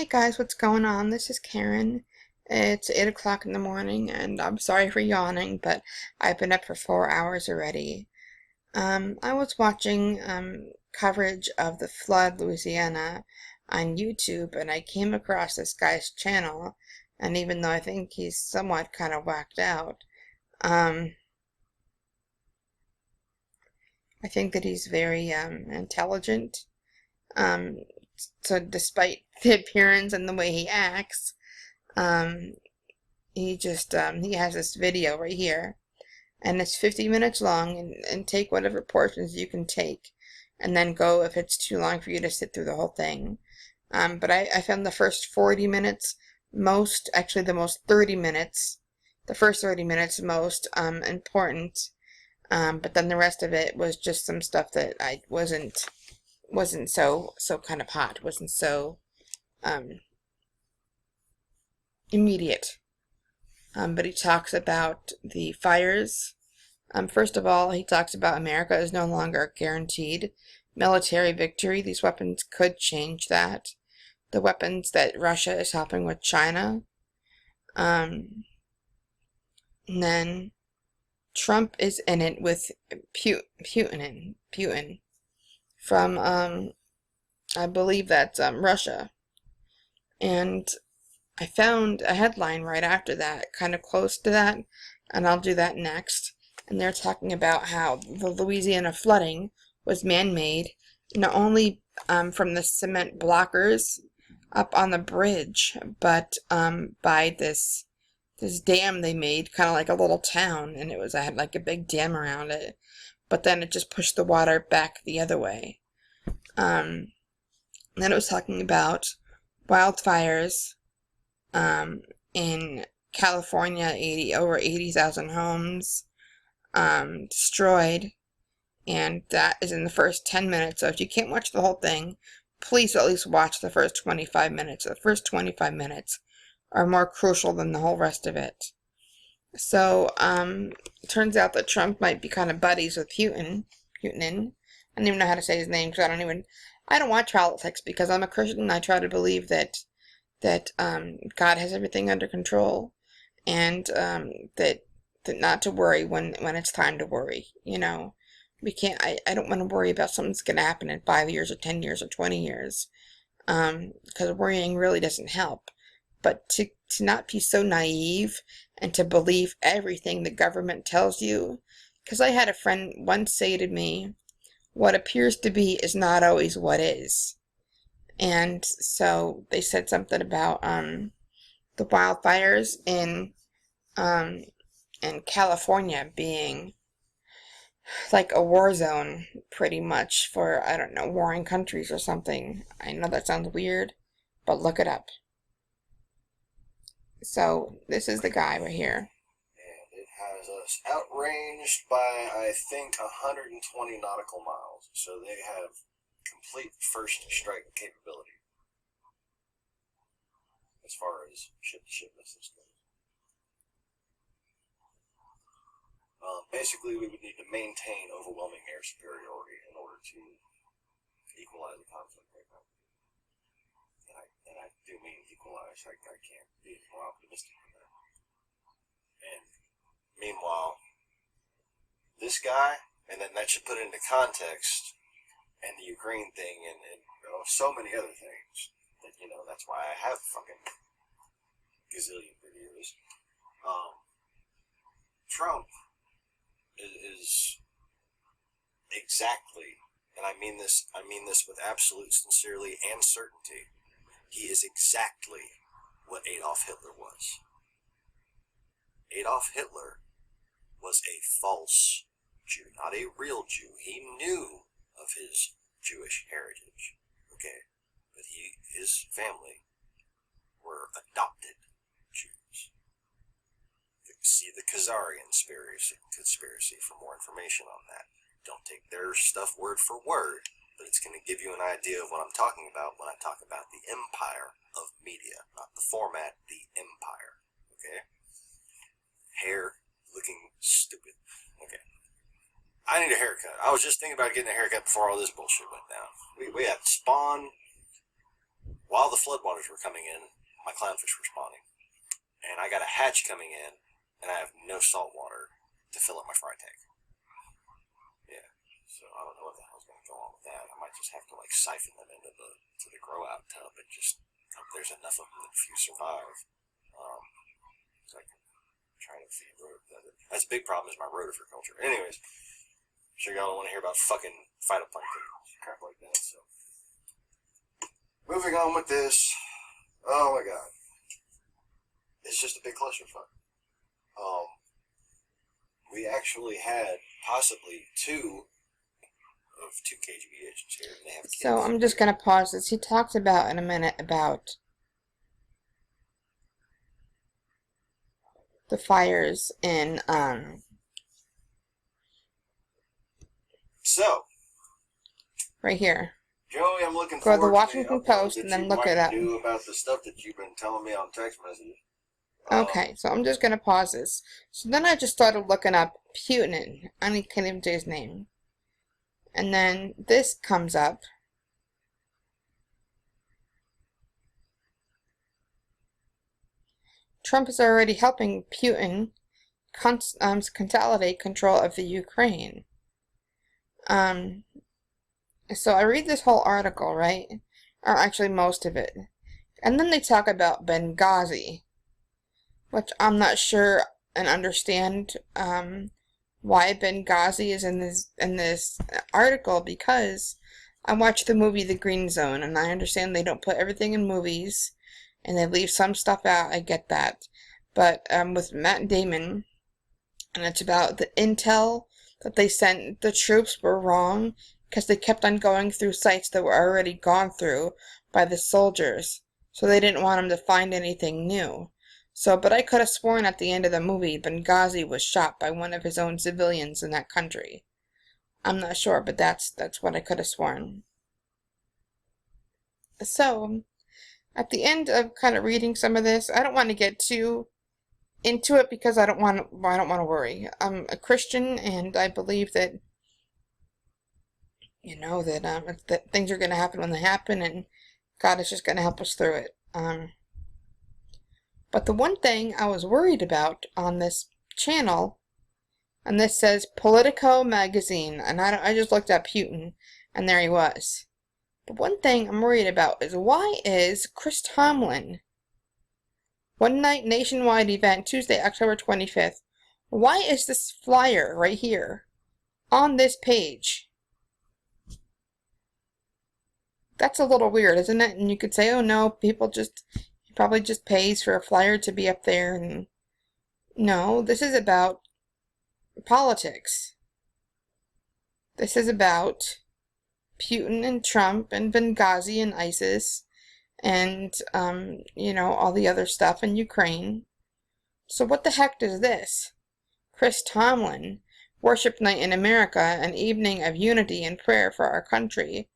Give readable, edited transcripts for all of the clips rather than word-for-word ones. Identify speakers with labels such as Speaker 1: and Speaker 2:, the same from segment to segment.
Speaker 1: Hey guys, what's going on? This is Karen. It's 8 o'clock in the morning, and I'm sorry for yawning, but I've been up for 4 hours already. I was watching coverage of the flood, Louisiana, on YouTube, and I came across this guy's channel, and even though I think he's somewhat kind of whacked out, um, I think that he's very intelligent. Um, so despite the appearance and the way he acts, um, he has this video right here, and it's 50 minutes long, and take whatever portions you can take, and then go if it's too long for you to sit through the whole thing. But I found the first 40 minutes actually the most 30 minutes, the first 30 minutes most important. But then the rest of it was just some stuff that I wasn't so kind of hot, wasn't so um, immediate. But he talks about the fires. First of all, he talks about America is no longer guaranteed military victory. These weapons could change that. The weapons that Russia is helping with China. And then Trump is in it with Putin from, I believe that's Russia. And I found a headline right after that, kind of close to that, and I'll do that next. And they're talking about how the Louisiana flooding was man-made, not only from the cement blockers up on the bridge, but by this dam they made, kind of like a little town, and it had like a big dam around it. But then it just pushed the water back the other way. Then it was talking about wildfires in California, over 80,000 homes destroyed, and that is in the first 10 minutes. So if you can't watch the whole thing, please at least watch the first 25 minutes. The first 25 minutes are more crucial than the whole rest of it. So it turns out that Trump might be kind of buddies with Putin. I don't even know how to say his name because I don't watch politics because I'm a Christian and I try to believe that God has everything under control, and that not to worry when it's time to worry. We can't. I don't want to worry about something that's going to happen in 5 years or 10 years or 20 years, because worrying really doesn't help. But to not be so naive and to believe everything the government tells you, because I had a friend once say to me, "What appears to be is not always what is." And so they said something about the wildfires in California being like a war zone, pretty much, for, I don't know, warring countries or something. I know that sounds weird, but look it up. So this is the guy right here.
Speaker 2: And it has us outranged by, I think, 120 nautical miles. So they have complete first strike capability as far as ship-to-ship missiles go. Basically, we would need to maintain overwhelming air superiority in order to equalize the conflict right now. And I do mean equalize. I can't be more optimistic than that. And meanwhile, this guy, and then that should put it into context, and the Ukraine thing, and so many other things. That, that's why I have fucking gazillion videos. Trump is exactly, and I mean this with absolute sincerity and certainty, he is exactly what Adolf Hitler was. Adolf Hitler was a false Jew, not a real Jew. He knew of his Jewish heritage, okay, but his family were adopted Jews. See the Khazarian conspiracy for more information on that. Don't take their stuff word for word, but it's going to give you an idea of what I'm talking about when I talk about the empire of media, not the format, the empire, okay? Hair looking stupid, okay. I need a haircut. I was just thinking about getting a haircut before all this bullshit went down. We had Spawn while the floodwaters were coming in, my clownfish were spawning. And I got a hatch coming in, and I have no salt water to fill up my fry tank. Yeah, so I don't know what the hell's going to go on with that. I might just have to like siphon them into the grow out tub and just hope there's enough of them that if you survive. So I can try to feed that's a big problem is my roticulture. Anyways, I'm sure y'all don't want to hear about fucking phytoplankton crap like that. So moving on with this. Oh my god. It's just a big clusterfuck. We actually had possibly two KGB agents here, and they have kids.
Speaker 1: So I'm just going to pause this. He talks about in a minute about the fires in,
Speaker 2: So,
Speaker 1: right here.
Speaker 2: Joey, I'm looking
Speaker 1: Go to the
Speaker 2: forward
Speaker 1: Washington
Speaker 2: to
Speaker 1: Post and then look it up.
Speaker 2: do about the stuff that you've been telling me on text messages.
Speaker 1: Okay, so I'm just going to pause this. So then I just started looking up Putin. I can't even say his name. And then this comes up. Trump is already helping Putin consolidate control of the Ukraine. So I read this whole article, right? Or actually most of it. And then they talk about Benghazi, which I'm not sure and understand why Benghazi is in this article, because I watched the movie The Green Zone, and I understand they don't put everything in movies, and they leave some stuff out. I get that. But with Matt Damon, and it's about the intel that they sent the troops were wrong because they kept on going through sites that were already gone through by the soldiers. So they didn't want them to find anything new. So, but I could have sworn at the end of the movie Benghazi was shot by one of his own civilians in that country. I'm not sure, but that's what I could have sworn. So, at the end of kind of reading some of this, I don't want to get too into it because I don't want to worry. I'm a Christian, and I believe that that things are going to happen when they happen, and God is just going to help us through it. But the one thing I was worried about on this channel, and this says Politico magazine, and I just looked up Putin, and there he was. But one thing I'm worried about is, why is Chris Tomlin, One Night Nationwide Event, Tuesday, October 25th, why is this flyer right here on this page? That's a little weird, isn't it? And you could say, oh no, he probably just pays for a flyer to be up there. And no, this is about politics. This is about Putin and Trump and Benghazi and ISIS and, all the other stuff in Ukraine. So what the heck does this? Chris Tomlin, Worship Night in America, an evening of unity and prayer for our country,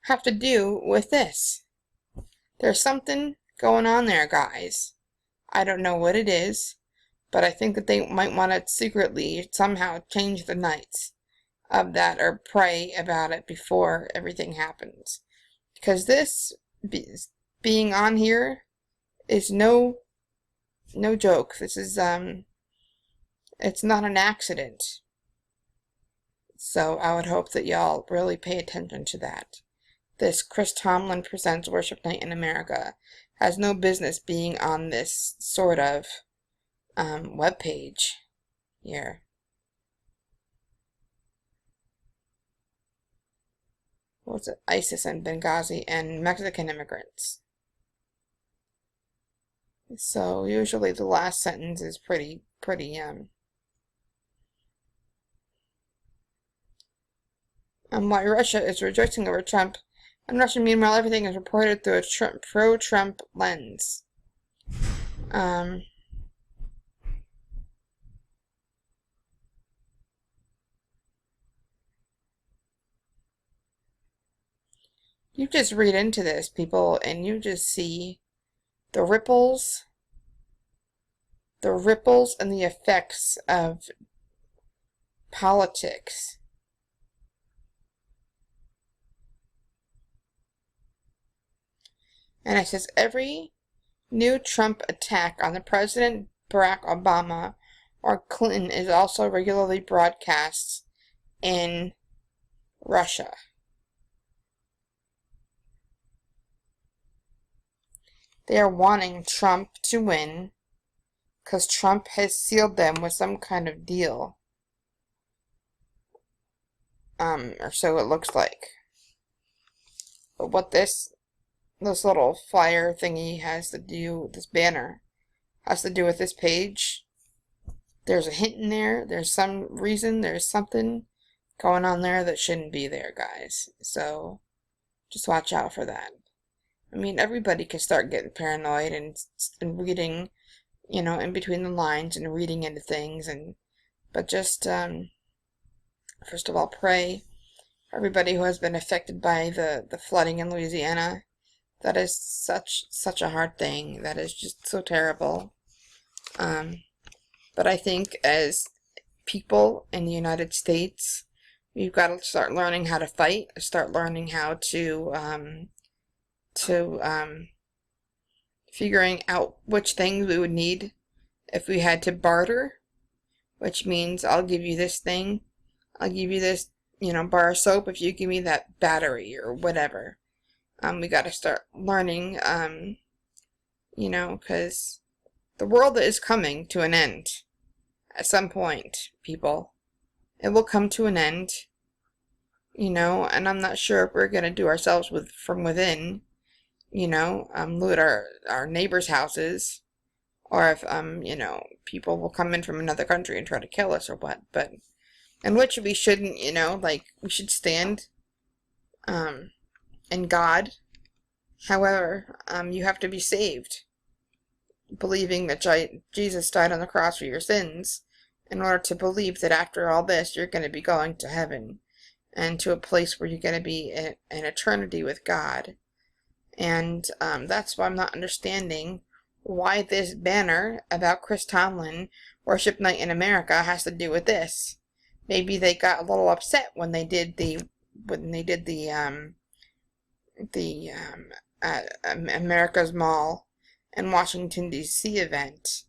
Speaker 1: have to do with this? There's something going on there, guys. I don't know what it is, but I think that they might want to secretly somehow change the nights of that or pray about it before everything happens. Because this being on here is no joke. This is, it's not an accident. So I would hope that y'all really pay attention to that. This Chris Tomlin Presents Worship Night in America has no business being on this sort of webpage here. What's it? ISIS and Benghazi and Mexican immigrants. So usually the last sentence is pretty why Russia is rejoicing over Trump. In Russia, meanwhile, everything is reported through a pro-Trump lens. You just read into this, people, and you just see the ripples and the effects of politics. And it says every new Trump attack on the President Barack Obama or Clinton is also regularly broadcast in Russia. They are wanting Trump to win because Trump has sealed them with some kind of deal. Or so it looks like. But what this little flyer thingy has to do, this banner, has to do with this page, there's a hint in there. There's some reason, there's something going on there that shouldn't be there, guys. So, just watch out for that. I mean, everybody can start getting paranoid and reading, in between the lines and reading into things. But just, first of all, pray for everybody who has been affected by the flooding in Louisiana. That is such a hard thing. That is just so terrible. But I think as people in the United States, we've got to start learning how to fight, start learning how to figuring out which things we would need if we had to barter, which means I'll give you this thing, I'll give you this, bar of soap if you give me that battery or whatever. We got to start learning, because the world is coming to an end at some point, people. It will come to an end, and I'm not sure if we're going to do ourselves from within, loot our neighbors' houses, or if, people will come in from another country and try to kill us or what, but, and which we shouldn't, we should stand, in God. However, you have to be saved, believing that Jesus died on the cross for your sins, in order to believe that after all this, you're going to be going to heaven, and to a place where you're going to be in eternity with God. And that's why I'm not understanding why this banner about Chris Tomlin Worship Night in America has to do with this. Maybe they got a little upset when they did the America's Mall and Washington D.C. event.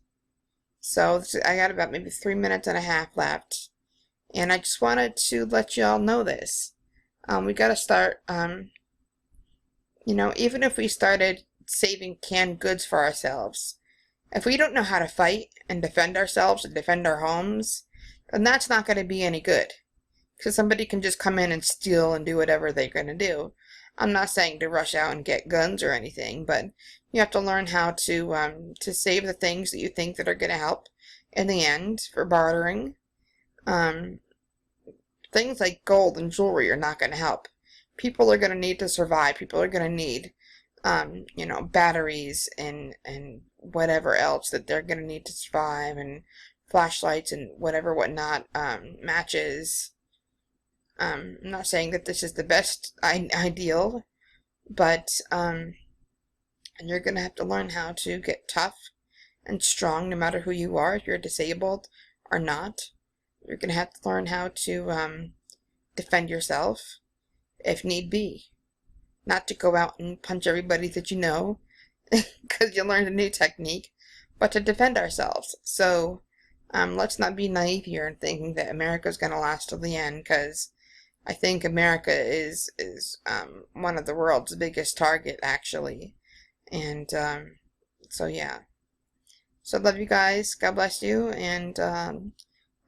Speaker 1: So I got about maybe 3 minutes and a half left, and I just wanted to let y'all know this. We got to start, even if we started saving canned goods for ourselves, if we don't know how to fight and defend ourselves and defend our homes, then that's not going to be any good. Because somebody can just come in and steal and do whatever they're going to do. I'm not saying to rush out and get guns or anything, but you have to learn how to save the things that you think that are going to help in the end for bartering. Things like gold and jewelry are not going to help. People are going to need to survive. People are going to need, batteries and whatever else that they're going to need to survive, and flashlights and whatnot, matches. I'm not saying that this is the best ideal, but you're going to have to learn how to get tough and strong no matter who you are, if you're disabled or not. You're going to have to learn how to defend yourself if need be. Not to go out and punch everybody that you know because you learned a new technique, but to defend ourselves. So let's not be naive here and thinking that America's going to last till the end, because I think America is one of the world's biggest target, actually. And so yeah. So love you guys. God bless you. And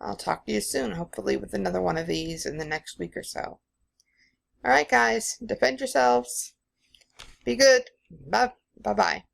Speaker 1: I'll talk to you soon, hopefully with another one of these in the next week or so. Alright guys, defend yourselves. Be good. Bye-bye.